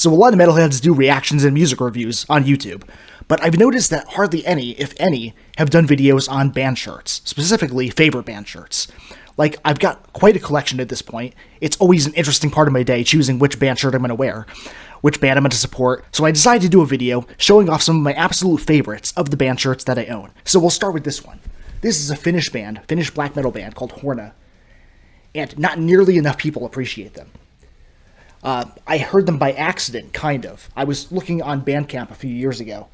So a lot of metalheads do reactions and music reviews on YouTube, but I've noticed that hardly any, if any, have done videos on band shirts, specifically favorite band shirts. Like, I've got quite a collection at this point. It's always an interesting part of my day choosing which band shirt I'm going to wear, which band I'm going to support, so I decided to do a video showing off some of my absolute favorites of the band shirts that I own. So we'll start with this one. This is a Finnish band, Finnish black metal band called Horna, and not nearly enough people appreciate them. I heard them by accident, kind of. I was looking on Bandcamp a few years ago,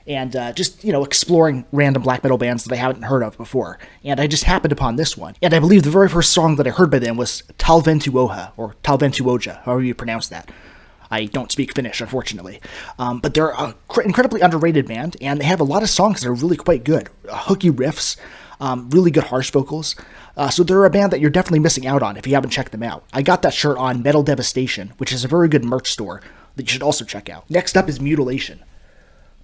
and just, exploring random black metal bands that I haven't heard of before. And I just happened upon this one. And I believe the very first song that I heard by them was Talventuoja, or Talventuoja, however you pronounce that. I don't speak Finnish, unfortunately. But they're an incredibly underrated band, and they have a lot of songs that are really quite good. Hooky riffs, really good harsh vocals. So they're a band that you're definitely missing out on if you haven't checked them out. I got that shirt on Metal Devastation, which is a very good merch store that you should also check out. Next up is Mutilation.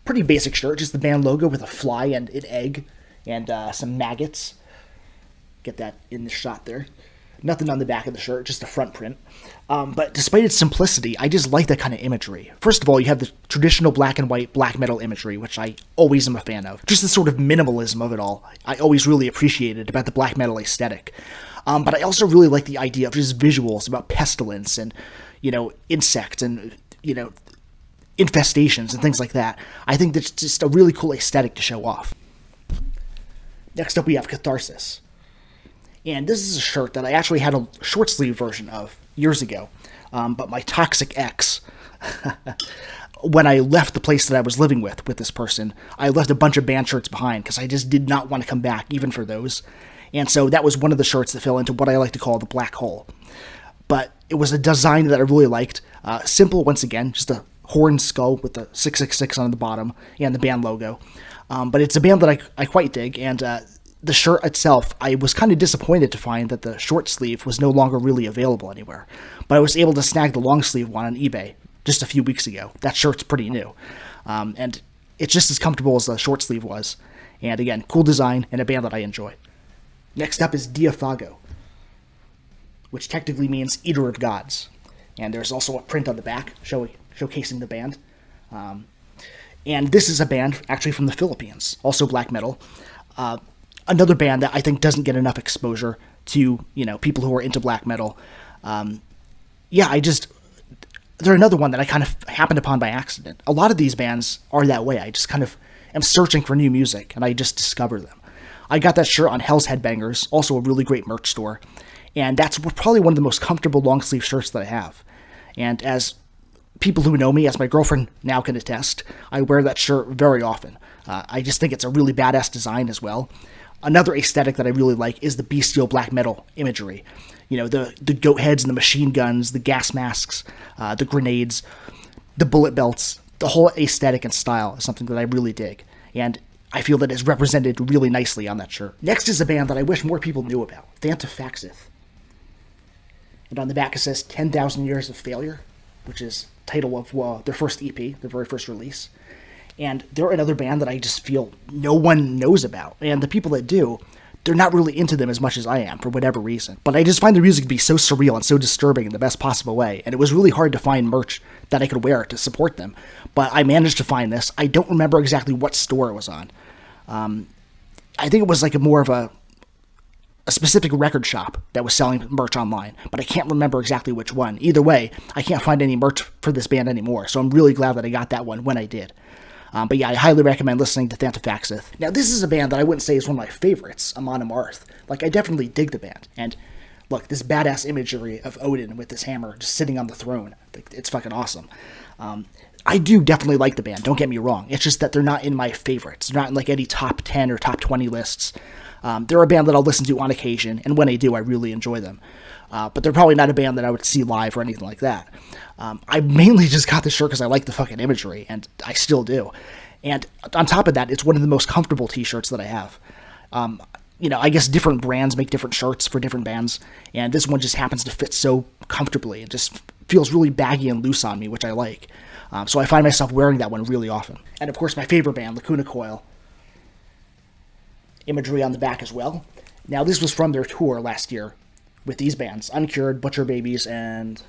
Pretty basic shirt, just the band logo with a fly and an egg and some maggots. Get that in the shot there. Nothing on the back of the shirt, just a front print. But despite its simplicity, I just like that kind of imagery. First of all, you have the traditional black and white black metal imagery, which I always am a fan of. Just the sort of minimalism of it all, I always really appreciated about the black metal aesthetic. But I also really like the idea of just visuals about pestilence and, insects and, infestations and things like that. I think that's just a really cool aesthetic to show off. Next up, we have Catharsis. And this is a shirt that I actually had a short sleeve version of years ago. But my toxic ex, when I left the place that I was living with this person, I left a bunch of band shirts behind because I just did not want to come back even for those. And so that was one of the shirts that fell into what I like to call the black hole. But it was a design that I really liked. Simple, once again, just a horn skull with the 666 on the bottom and the band logo. But it's a band that I quite dig, and the shirt itself, I was kind of disappointed to find that the short sleeve was no longer really available anywhere. But I was able to snag the long sleeve one on eBay just a few weeks ago. That shirt's pretty new. And it's just as comfortable as the short sleeve was. And again, cool design and a band that I enjoy. Next up is Diaphago, which technically means Eater of Gods. And there's also a print on the back showcasing the band. And this is a band actually from the Philippines, also black metal. Another band that I think doesn't get enough exposure to, people who are into black metal. They're another one that I kind of happened upon by accident. A lot of these bands are that way. I just kind of am searching for new music, and I just discover them. I got that shirt on Hell's Headbangers, also a really great merch store, and that's probably one of the most comfortable long-sleeve shirts that I have. And as people who know me, as my girlfriend now can attest, I wear that shirt very often. I just think it's a really badass design as well. Another aesthetic that I really like is the bestial black metal imagery. The goat heads and the machine guns, the gas masks, the grenades, the bullet belts. The whole aesthetic and style is something that I really dig. And I feel that is represented really nicely on that shirt. Next is a band that I wish more people knew about, Thantafaxith. And on the back it says 10,000 Years of Failure, which is the title of their first EP, their very first release. And they're another band that I just feel no one knows about. And the people that do, they're not really into them as much as I am, for whatever reason. But I just find their music to be so surreal and so disturbing in the best possible way. And it was really hard to find merch that I could wear to support them. But I managed to find this. I don't remember exactly what store it was on. I think it was like more of a specific record shop that was selling merch online. But I can't remember exactly which one. Either way, I can't find any merch for this band anymore. So I'm really glad that I got that one when I did. But yeah, I highly recommend listening to Thantafaxith. Now, this is a band that I wouldn't say is one of my favorites, Amon Amarth. Like, I definitely dig the band. And look, this badass imagery of Odin with his hammer just sitting on the throne, it's fucking awesome. I do definitely like the band, don't get me wrong. It's just that they're not in my favorites. They're not in like any top 10 or top 20 lists. They're a band that I'll listen to on occasion, and when I do, I really enjoy them. But they're probably not a band that I would see live or anything like that. I mainly just got this shirt because I like the fucking imagery, and I still do. And on top of that, it's one of the most comfortable t-shirts that I have. I guess different brands make different shirts for different bands, and this one just happens to fit so comfortably. It just feels really baggy and loose on me, which I like. So I find myself wearing that one really often. And of course, my favorite band, Lacuna Coil. Imagery on the back as well. Now, this was from their tour last year with these bands, Uncured, Butcher Babies, and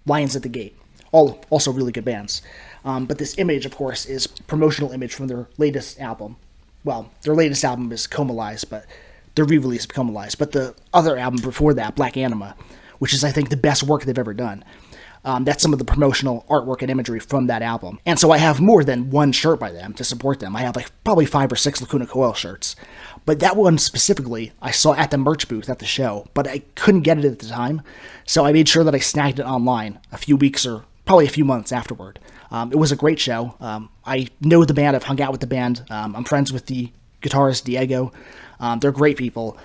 Lions at the Gate. All also really good bands. But this image, of course, is promotional image from their latest album. Well, their latest album is Coma Lies, but their re-release of Coma Lies. But the other album before that, Black Anima, which is, I think, the best work they've ever done. That's some of the promotional artwork and imagery from that album. And so I have more than one shirt by them to support them. I have like probably 5 or 6 Lacuna Coil shirts. But that one specifically, I saw at the merch booth at the show, but I couldn't get it at the time. So I made sure that I snagged it online a few weeks or probably a few months afterward. It was a great show. I know the band. I've hung out with the band. I'm friends with the guitarist, Diego. They're great people.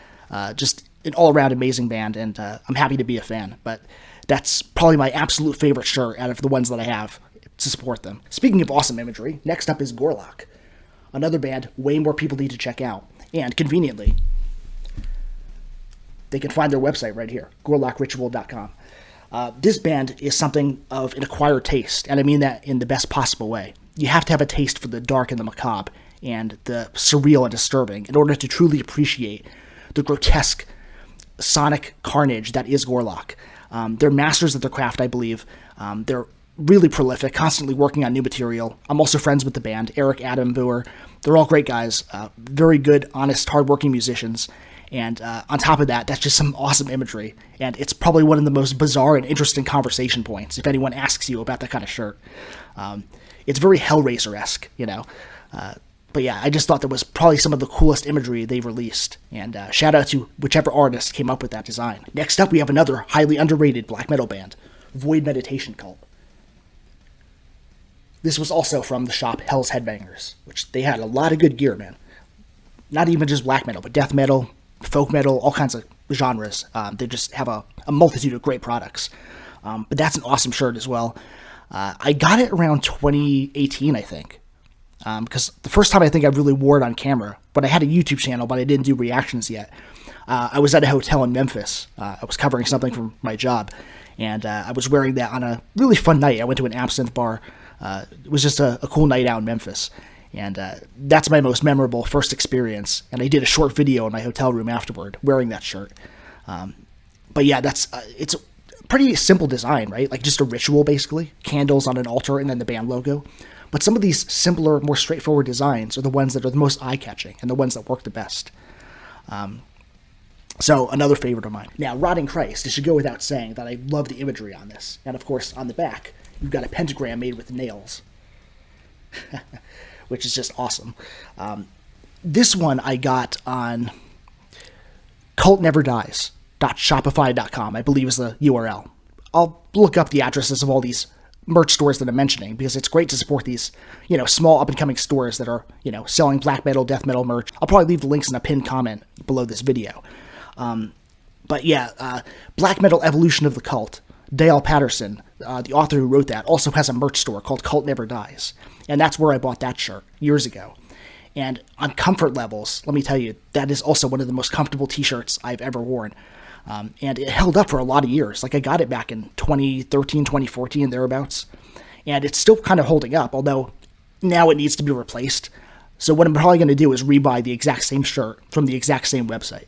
Just an all-around amazing band, and I'm happy to be a fan. But that's probably my absolute favorite shirt out of the ones that I have to support them. Speaking of awesome imagery, next up is Gorlock, another band way more people need to check out. And conveniently, they can find their website right here, gorlockritual.com. This band is something of an acquired taste, and I mean that in the best possible way. You have to have a taste for the dark and the macabre, and the surreal and disturbing, in order to truly appreciate the grotesque sonic carnage that is Gorlock. They're masters of their craft, I believe. They're really prolific, constantly working on new material. I'm also friends with the band, Eric, Adam, Boer. They're all great guys, very good, honest, hardworking musicians. And on top of that, that's just some awesome imagery. And it's probably one of the most bizarre and interesting conversation points if anyone asks you about that kind of shirt. It's very Hellraiser-esque, you know. But yeah, I just thought that was probably some of the coolest imagery they've released. And shout out to whichever artist came up with that design. Next up, we have another highly underrated black metal band, Void Meditation Cult. This was also from the shop Hell's Headbangers, which they had a lot of good gear, man. Not even just black metal, but death metal, folk metal, all kinds of genres. They just have a multitude of great products. But that's an awesome shirt as well. I got it around 2018, I think. Because the first time I think I really wore it on camera, but I had a YouTube channel, but I didn't do reactions yet. I was at a hotel in Memphis. I was covering something from my job, and I was wearing that on a really fun night. I went to an absinthe bar. It was just a cool night out in Memphis, and that's my most memorable first experience. And I did a short video in my hotel room afterward wearing that shirt. But yeah, it's a pretty simple design, right? Like just a ritual, basically. Candles on an altar and then the band logo. But some of these simpler, more straightforward designs are the ones that are the most eye-catching and the ones that work the best. So another favorite of mine. Now, Rotting Christ, it should go without saying that I love the imagery on this. And of course, on the back, you've got a pentagram made with nails, which is just awesome. This one I got on cultneverdies.shopify.com, I believe is the URL. I'll look up the addresses of all these merch stores that I'm mentioning, because it's great to support these, small up-and-coming stores that are, selling black metal, death metal merch. I'll probably leave the links in a pinned comment below this video. But yeah, Black Metal Evolution of the Cult, Dale Patterson, the author who wrote that, also has a merch store called Cult Never Dies. And that's where I bought that shirt years ago. And on comfort levels, let me tell you, that is also one of the most comfortable t-shirts I've ever worn. And it held up for a lot of years. Like I got it back in 2013, 2014, thereabouts. And it's still kind of holding up, although now it needs to be replaced. So what I'm probably going to do is rebuy the exact same shirt from the exact same website.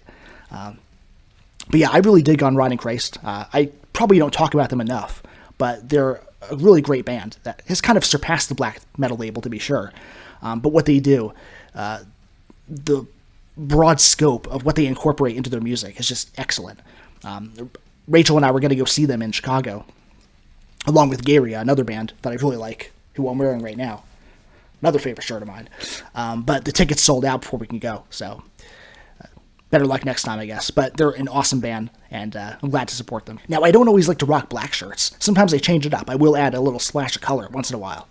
But yeah, I really dig on Rotting Christ. I probably don't talk about them enough, but they're a really great band that has kind of surpassed the black metal label, to be sure. But what they do, the broad scope of what they incorporate into their music is just excellent. Rachel and I were going to go see them in Chicago, along with Garia, another band that I really like, who I'm wearing right now. Another favorite shirt of mine. But the tickets sold out before we can go, so better luck next time, I guess. But they're an awesome band, and I'm glad to support them. Now, I don't always like to rock black shirts. Sometimes I change it up. I will add a little splash of color once in a while.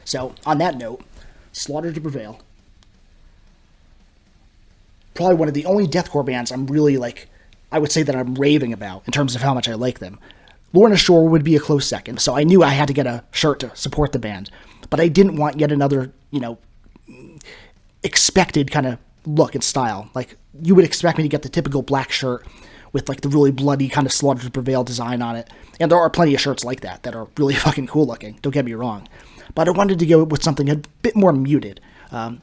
So, on that note, Slaughter to Prevail. Probably one of the only deathcore bands I'm really, I would say that I'm raving about in terms of how much I like them. Lorna Shore would be a close second, so I knew I had to get a shirt to support the band. But I didn't want yet another, expected kind of look and style. Like, you would expect me to get the typical black shirt with, the really bloody kind of Slaughter to Prevail design on it. And there are plenty of shirts like that are really fucking cool looking, don't get me wrong. But I wanted to go with something a bit more muted.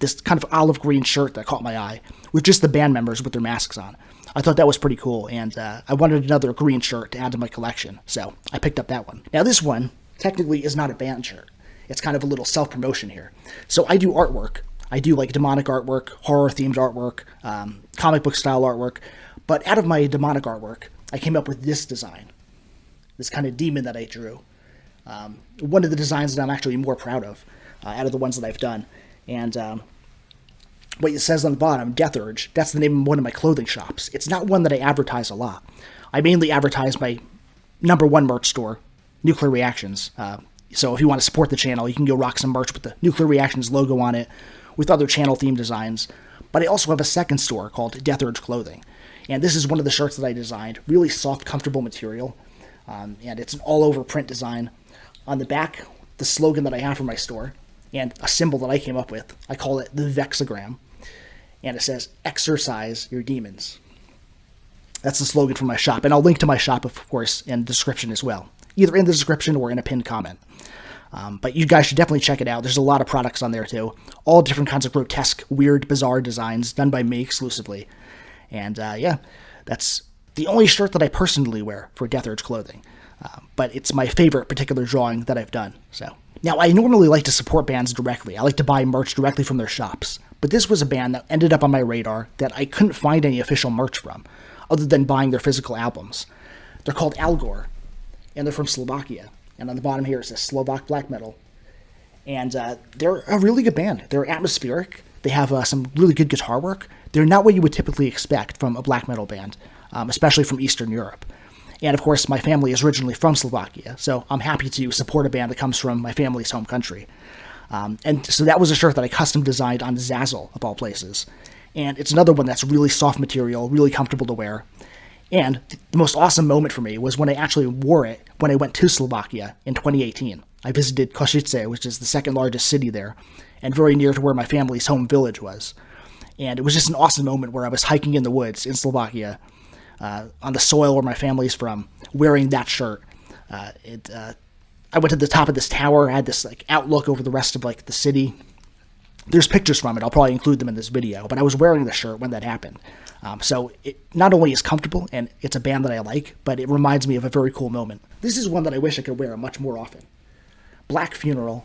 This kind of olive green shirt that caught my eye, with just the band members with their masks on. I thought that was pretty cool, and I wanted another green shirt to add to my collection, so I picked up that one. Now this one, technically is not a band shirt. It's kind of a little self-promotion here. So I do artwork. I do like demonic artwork, horror-themed artwork, comic book style artwork. But out of my demonic artwork, I came up with this design, this kind of demon that I drew. One of the designs that I'm actually more proud of out of the ones that I've done. And what it says on the bottom, Death Urge, that's the name of one of my clothing shops. It's not one that I advertise a lot. I mainly advertise my #1 merch store, Nuclear Reactions. So if you want to support the channel, you can go rock some merch with the Nuclear Reactions logo on it, with other channel-themed designs. But I also have a second store called Death Urge Clothing. And this is one of the shirts that I designed. Really soft, comfortable material. And it's an all-over print design. On the back, the slogan that I have for my store, and a symbol that I came up with. I call it the Vexagram. And it says, "Exorcise your demons." That's the slogan for my shop. And I'll link to my shop, of course, in the description as well. Either in the description or in a pinned comment. But you guys should definitely check it out. There's a lot of products on there, too. All different kinds of grotesque, weird, bizarre designs done by me exclusively. And, yeah, that's the only shirt that I personally wear for Death Urge Clothing. But it's my favorite particular drawing that I've done. So now, I normally like to support bands directly. I like to buy merch directly from their shops. But this was a band that ended up on my radar that I couldn't find any official merch from, other than buying their physical albums. They're called Algor, and they're from Slovakia. And on the bottom here it says Slovak Black Metal. And they're a really good band. They're atmospheric. They have some really good guitar work. They're not what you would typically expect from a black metal band, especially from Eastern Europe. And, of course, my family is originally from Slovakia, so I'm happy to support a band that comes from my family's home country. And so that was a shirt that I custom designed on Zazzle, of all places. And it's another one that's really soft material, really comfortable to wear. And the most awesome moment for me was when I actually wore it when I went to Slovakia in 2018. I visited Košice, which is the second largest city there, and very near to where my family's home village was. And it was just an awesome moment where I was hiking in the woods in Slovakia, on the soil where my family's from, wearing that shirt. I went to the top of this tower, had this outlook over the rest of the city. There's pictures from it. I'll probably include them in this video, but I was wearing the shirt when that happened. So it not only is comfortable, and it's a band that I like, but it reminds me of a very cool moment. This is one that I wish I could wear much more often. Black Funeral,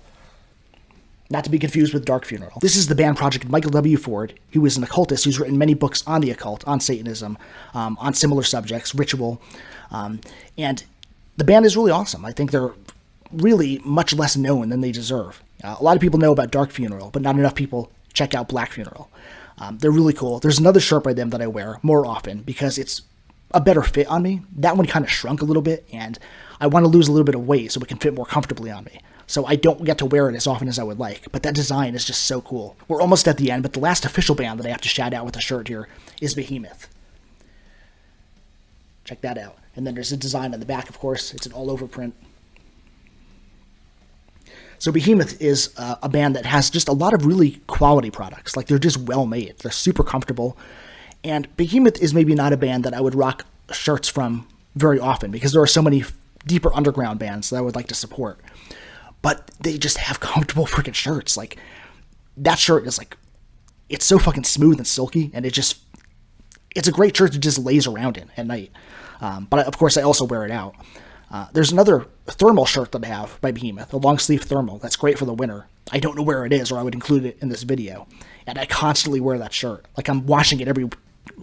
not to be confused with Dark Funeral. This is the band project Michael W. Ford, who is an occultist who's written many books on the occult, on Satanism, on similar subjects, ritual, and the band is really awesome. I think they're really much less known than they deserve. A lot of people know about Dark Funeral, but not enough people check out Black Funeral. They're really cool. There's another shirt by them that I wear more often because it's a better fit on me. That one kind of shrunk a little bit, and I want to lose a little bit of weight so it can fit more comfortably on me. So I don't get to wear it as often as I would like, but that design is just so cool. We're almost at the end, but the last official band that I have to shout out with a shirt here is Behemoth. Check that out. And then there's a design on the back, of course. It's an all-over print. So Behemoth is a band that has just a lot of really quality products. They're just well-made. They're super comfortable. And Behemoth is maybe not a band that I would rock shirts from very often because there are so many deeper underground bands that I would like to support. But they just have comfortable freaking shirts. That shirt is it's so fucking smooth and silky, and it's a great shirt to just laze around in at night. But of course I also wear it out. There's another thermal shirt that I have by Behemoth, a long sleeve thermal. That's great for the winter. I don't know where it is, or I would include it in this video. And I constantly wear that shirt. I'm washing it every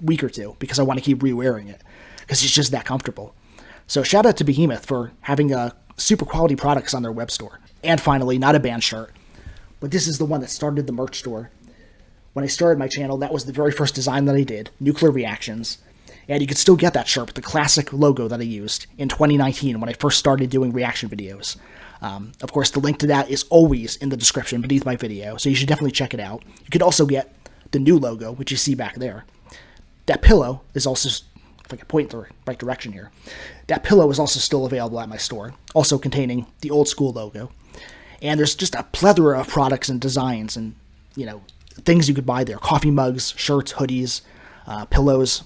week or two because I want to keep re-wearing it because it's just that comfortable. So shout out to Behemoth for having super quality products on their web store. And finally, not a band shirt, but this is the one that started the merch store. When I started my channel, that was the very first design that I did, Nuclear Reactions. And you can still get that shirt with the classic logo that I used in 2019 when I first started doing reaction videos. Of course, the link to that is always in the description beneath my video, so you should definitely check it out. You could also get the new logo, which you see back there. That pillow is also, if I can point in the right direction here, that pillow is also still available at my store, also containing the old school logo. And there's just a plethora of products and designs and, things you could buy there. Coffee mugs, shirts, hoodies, pillows,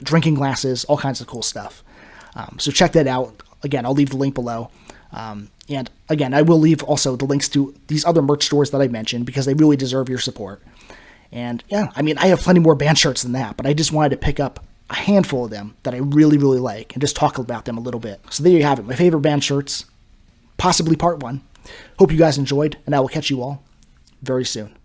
drinking glasses, all kinds of cool stuff. So check that out. Again, I'll leave the link below. And again, I will leave also the links to these other merch stores that I mentioned because they really deserve your support. And yeah, I have plenty more band shirts than that, but I just wanted to pick up a handful of them that I really, really like and just talk about them a little bit. So there you have it, my favorite band shirts. possibly part 1. Hope you guys enjoyed, and I will catch you all very soon.